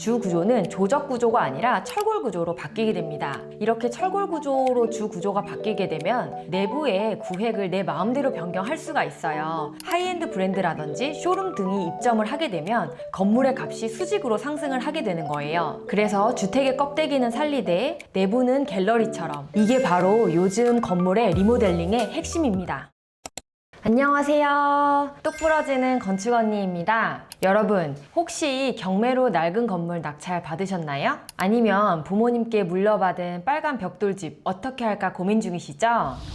주 구조는 조적 구조가 아니라 철골 구조로 바뀌게 됩니다. 이렇게 철골 구조로 주 구조가 바뀌게 되면 내부의 구획을 내 마음대로 변경할 수가 있어요. 하이엔드 브랜드라든지 쇼룸 등이 입점을 하게 되면 건물의 값이 수직으로 상승을 하게 되는 거예요. 그래서 주택의 껍데기는 살리되 내부는 갤러리처럼, 이게 바로 요즘 건물의 리모델링의 핵심입니다. 안녕하세요. 똑 부러지는 건축 언니입니다. 여러분, 혹시 경매로 낡은 건물 낙찰 받으셨나요? 아니면 부모님께 물려받은 빨간 벽돌집 어떻게 할까 고민 중이시죠?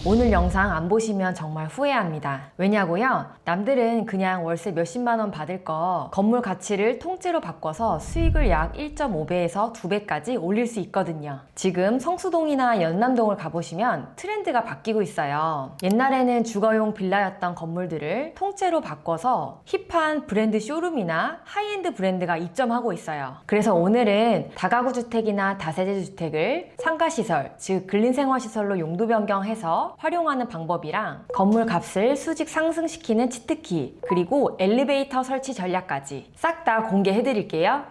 오늘 영상 안 보시면 정말 후회합니다. 왜냐고요? 남들은 그냥 월세 몇십만 원 받을 거 건물 가치를 통째로 바꿔서 수익을 약 1.5배에서 2배까지 올릴 수 있거든요. 지금 성수동이나 연남동을 가보시면 트렌드가 바뀌고 있어요. 옛날에는 주거용 빌라였던 건물들을 통째로 바꿔서 힙한 브랜드 쇼룸이나 하이엔드 브랜드가 입점하고 있어요. 그래서 오늘은 다가구 주택이나 다세대 주택을 상가시설, 즉 근린생활시설로 용도 변경해서 활용하는 방법이랑 건물 값을 수직 상승시키는 치트키, 그리고 엘리베이터 설치 전략까지 싹 다 공개해 드릴게요.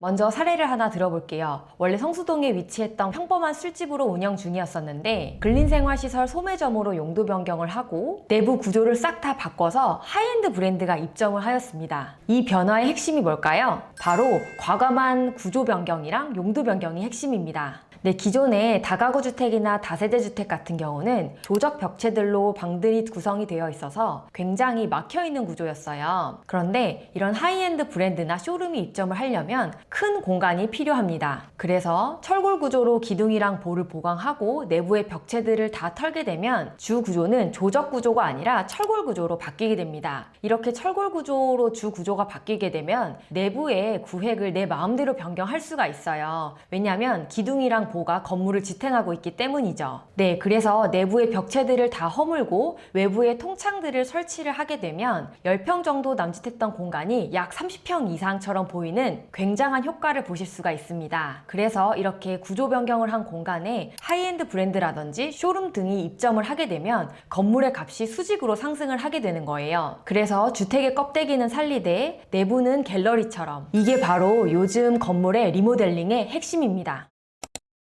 먼저 사례를 하나 들어볼게요. 원래 성수동에 위치했던 평범한 술집으로 운영 중이었었는데 근린생활시설 소매점으로 용도 변경을 하고 내부 구조를 싹 다 바꿔서 하이엔드 브랜드가 입점을 하였습니다. 이 변화의 핵심이 뭘까요? 바로 과감한 구조 변경이랑 용도 변경이 핵심입니다. 네, 기존의 다가구 주택이나 다세대 주택 같은 경우는 조적 벽체들로 방들이 구성이 되어 있어서 굉장히 막혀있는 구조였어요. 그런데 이런 하이엔드 브랜드나 쇼룸이 입점을 하려면 큰 공간이 필요합니다. 그래서 철골 구조로 기둥이랑 볼을 보강하고 내부의 벽체들을 다 털게 되면 주 구조는 조적 구조가 아니라 철골 구조로 바뀌게 됩니다. 이렇게 철골 구조로 주 구조가 바뀌게 되면 내부의 구획을 내 마음대로 변경할 수가 있어요. 왜냐하면 기둥이랑 보가 건물을 지탱하고 있기 때문이죠. 네, 그래서 내부의 벽체들을 다 허물고 외부의 통창들을 설치를 하게 되면 10평 정도 남짓했던 공간이 약 30평 이상처럼 보이는 굉장한 효과를 보실 수가 있습니다. 그래서 이렇게 구조 변경을 한 공간에 하이엔드 브랜드라든지 쇼룸 등이 입점을 하게 되면 건물의 값이 수직으로 상승을 하게 되는 거예요. 그래서 주택의 껍데기는 살리되 내부는 갤러리처럼, 이게 바로 요즘 건물의 리모델링의 핵심입니다.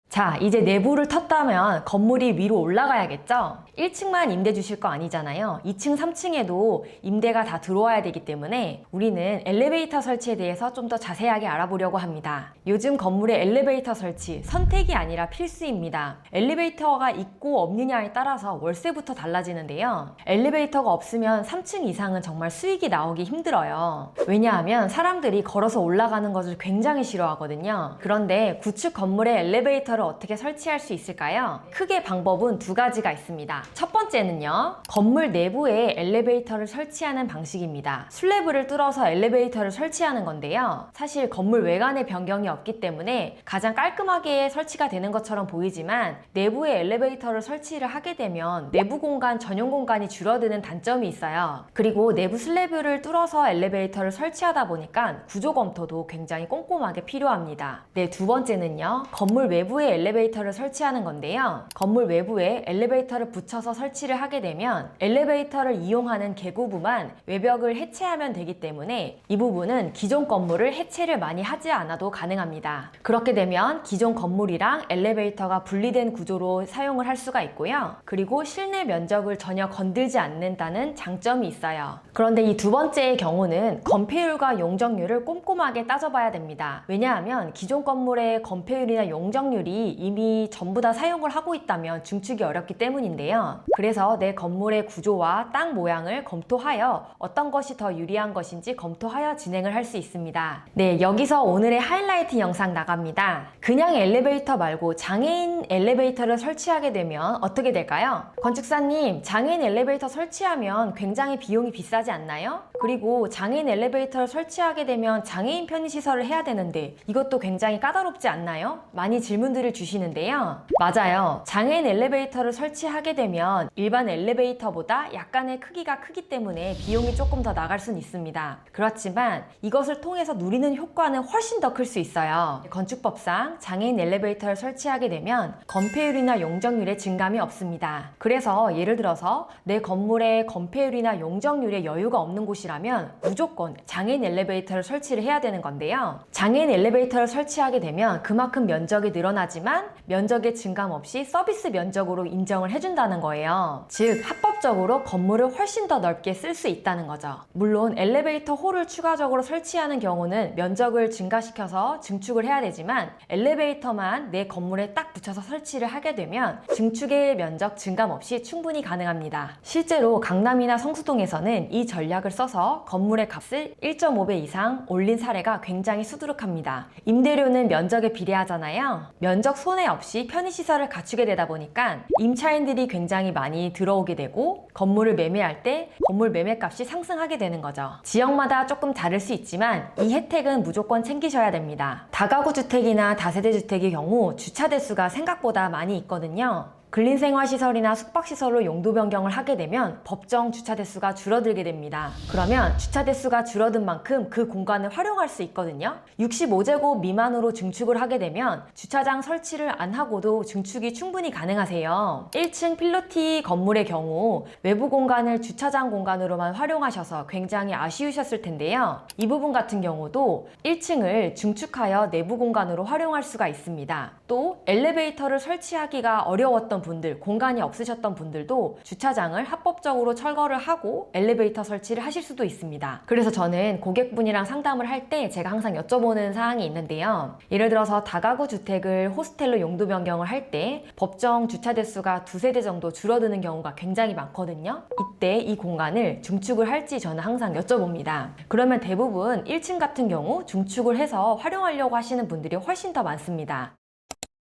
자, 이제 내부를 텄다면 건물이 위로 올라가야겠죠? 1층만 임대 주실 거 아니잖아요. 2층, 3층에도 임대가 다 들어와야 되기 때문에 우리는 엘리베이터 설치에 대해서 좀 더 자세하게 알아보려고 합니다. 요즘 건물의 엘리베이터 설치, 선택이 아니라 필수입니다. 엘리베이터가 있고 없느냐에 따라서 월세부터 달라지는데요. 엘리베이터가 없으면 3층 이상은 정말 수익이 나오기 힘들어요. 왜냐하면 사람들이 걸어서 올라가는 것을 굉장히 싫어하거든요. 그런데 구축 건물의 엘리베이터를 어떻게 설치할 수 있을까요? 크게 방법은 두 가지가 있습니다. 첫 번째는요, 건물 내부에 엘리베이터를 설치하는 방식입니다. 슬래브를 뚫어서 엘리베이터를 설치하는 건데요. 사실 건물 외관의 변경이 없기 때문에 가장 깔끔하게 설치가 되는 것처럼 보이지만 내부에 엘리베이터를 설치를 하게 되면 내부 공간, 전용 공간이 줄어드는 단점이 있어요. 그리고 내부 슬래브를 뚫어서 엘리베이터를 설치하다 보니까 구조 검토도 굉장히 꼼꼼하게 필요합니다. 네, 두 번째는요, 건물 외부에 엘리베이터를 설치하는 건데요. 건물 외부에 엘리베이터를 붙여서 설치를 하게 되면 엘리베이터를 이용하는 개구부만 외벽을 해체하면 되기 때문에 이 부분은 기존 건물을 해체를 많이 하지 않아도 가능합니다. 그렇게 되면 기존 건물이랑 엘리베이터가 분리된 구조로 사용을 할 수가 있고요. 그리고 실내 면적을 전혀 건들지 않는다는 장점이 있어요. 그런데 이 두 번째의 경우는 건폐율과 용적률을 꼼꼼하게 따져봐야 됩니다. 왜냐하면 기존 건물의 건폐율이나 용적률이 이미 전부 다 사용을 하고 있다면 중축이 어렵기 때문인데요. 그래서 내 건물의 구조와 땅 모양을 검토하여 어떤 것이 더 유리한 것인지 검토하여 진행을 할 수 있습니다. 네, 여기서 오늘의 하이라이트 영상 나갑니다. 그냥 엘리베이터 말고 장애인 엘리베이터를 설치하게 되면 어떻게 될까요? 건축사님, 장애인 엘리베이터 설치하면 굉장히 비용이 비싸지 않나요? 그리고 장애인 엘리베이터를 설치하게 되면 장애인 편의시설을 해야 되는데 이것도 굉장히 까다롭지 않나요? 많이 질문들을 주시는데요. 맞아요. 장애인 엘리베이터를 설치하게 되면 일반 엘리베이터보다 약간의 크기가 크기 때문에 비용이 조금 더 나갈 수는 있습니다. 그렇지만 이것을 통해서 누리는 효과는 훨씬 더 클 수 있어요. 건축법상 장애인 엘리베이터를 설치하게 되면 건폐율이나 용적률의 증감이 없습니다. 그래서 예를 들어서 내 건물의 건폐율이나 용적률에 여유가 없는 곳이라 곳이라면 무조건 장애인 엘리베이터를 설치를 해야 되는 건데요. 장애인 엘리베이터를 설치하게 되면 그만큼 면적이 늘어나지만 면적의 증감 없이 서비스 면적으로 인정을 해준다는 거예요. 즉 합법적으로 건물을 훨씬 더 넓게 쓸 수 있다는 거죠. 물론 엘리베이터 홀을 추가적으로 설치하는 경우는 면적을 증가시켜서 증축을 해야 되지만 엘리베이터만 내 건물에 딱 붙여서 설치를 하게 되면 증축의 면적 증감 없이 충분히 가능합니다. 실제로 강남이나 성수동에서는 이 전략을 써서 건물의 값을 1.5배 이상 올린 사례가 굉장히 수두룩합니다. 임대료는 면적에 비례하잖아요. 면적 손해 없이 편의시설을 갖추게 되다 보니까 임차인들이 굉장히 많이 들어오게 되고 건물을 매매할 때 건물 매매값이 상승하게 되는 거죠. 지역마다 조금 다를 수 있지만 이 혜택은 무조건 챙기셔야 됩니다. 다가구 주택이나 다세대 주택의 경우 주차 대수가 생각보다 많이 있거든요. 근린생활시설이나 숙박시설로 용도 변경을 하게 되면 법정 주차 대수가 줄어들게 됩니다. 그러면 주차 대수가 줄어든 만큼 그 공간을 활용할 수 있거든요. 65제곱 미만으로 증축을 하게 되면 주차장 설치를 안 하고도 증축이 충분히 가능하세요. 1층 필로티 건물의 경우 외부 공간을 주차장 공간으로만 활용하셔서 굉장히 아쉬우셨을 텐데요. 이 부분 같은 경우도 1층을 증축하여 내부 공간으로 활용할 수가 있습니다. 또 엘리베이터를 설치하기가 어려웠던 분들, 공간이 없으셨던 분들도 주차장을 합법적으로 철거를 하고 엘리베이터 설치를 하실 수도 있습니다. 그래서 저는 고객분이랑 상담을 할 때 제가 항상 여쭤보는 사항이 있는데요. 예를 들어서 다가구 주택을 호스텔로 용도 변경을 할 때 법정 주차 대수가 2세대 정도 줄어드는 경우가 굉장히 많거든요. 이때 이 공간을 증축을 할지 저는 항상 여쭤봅니다. 그러면 대부분 1층 같은 경우 증축을 해서 활용하려고 하시는 분들이 훨씬 더 많습니다.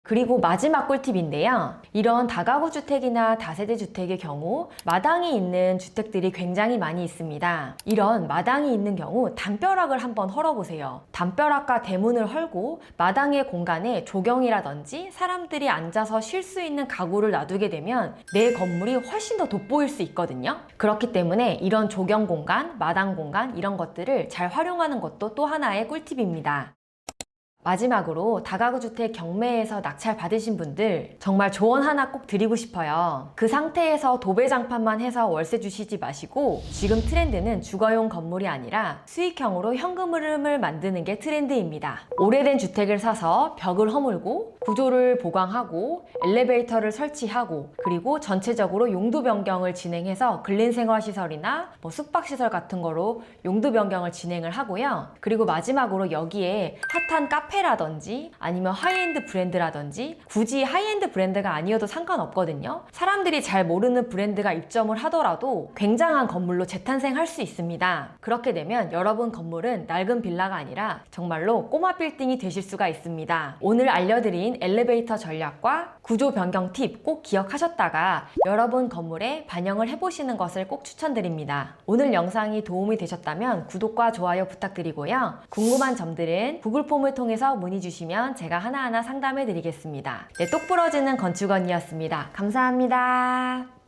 그리고 마지막 꿀팁인데요. 이런 다가구 주택이나 다세대 주택의 경우 마당이 있는 주택들이 굉장히 많이 있습니다. 이런 마당이 있는 경우 담벼락을 한번 헐어보세요. 담벼락과 대문을 헐고 마당의 공간에 조경이라든지 사람들이 앉아서 쉴 수 있는 가구를 놔두게 되면 내 건물이 훨씬 더 돋보일 수 있거든요. 그렇기 때문에 이런 조경 공간, 마당 공간 이런 것들을 잘 활용하는 것도 또 하나의 꿀팁입니다. 마지막으로 다가구 주택 경매에서 낙찰 받으신 분들 정말 조언 하나 꼭 드리고 싶어요. 그 상태에서 도배장판만 해서 월세 주시지 마시고 지금 트렌드는 주거용 건물이 아니라 수익형으로 현금 흐름을 만드는 게 트렌드입니다. 오래된 주택을 사서 벽을 허물고 구조를 보강하고 엘리베이터를 설치하고 그리고 전체적으로 용도 변경을 진행해서 근린생활시설이나 숙박시설 같은 거로 용도 변경을 진행을 하고요. 그리고 마지막으로 여기에 핫한 카페라든지 아니면 하이엔드 브랜드라든지 굳이 하이엔드 브랜드가 아니어도 상관없거든요. 사람들이 잘 모르는 브랜드가 입점을 하더라도 굉장한 건물로 재탄생할 수 있습니다. 그렇게 되면 여러분 건물은 낡은 빌라가 아니라 정말로 꼬마 빌딩이 되실 수가 있습니다. 오늘 알려드린 엘리베이터 전략과 구조 변경 팁 꼭 기억하셨다가 여러분 건물에 반영을 해보시는 것을 꼭 추천드립니다. 오늘 영상이 도움이 되셨다면 구독과 좋아요 부탁드리고요. 궁금한 점들은 구글 폼을 통해서 문의 주시면 제가 하나하나 상담해 드리겠습니다. 네, 똑부러지는 건축원이었습니다. 감사합니다.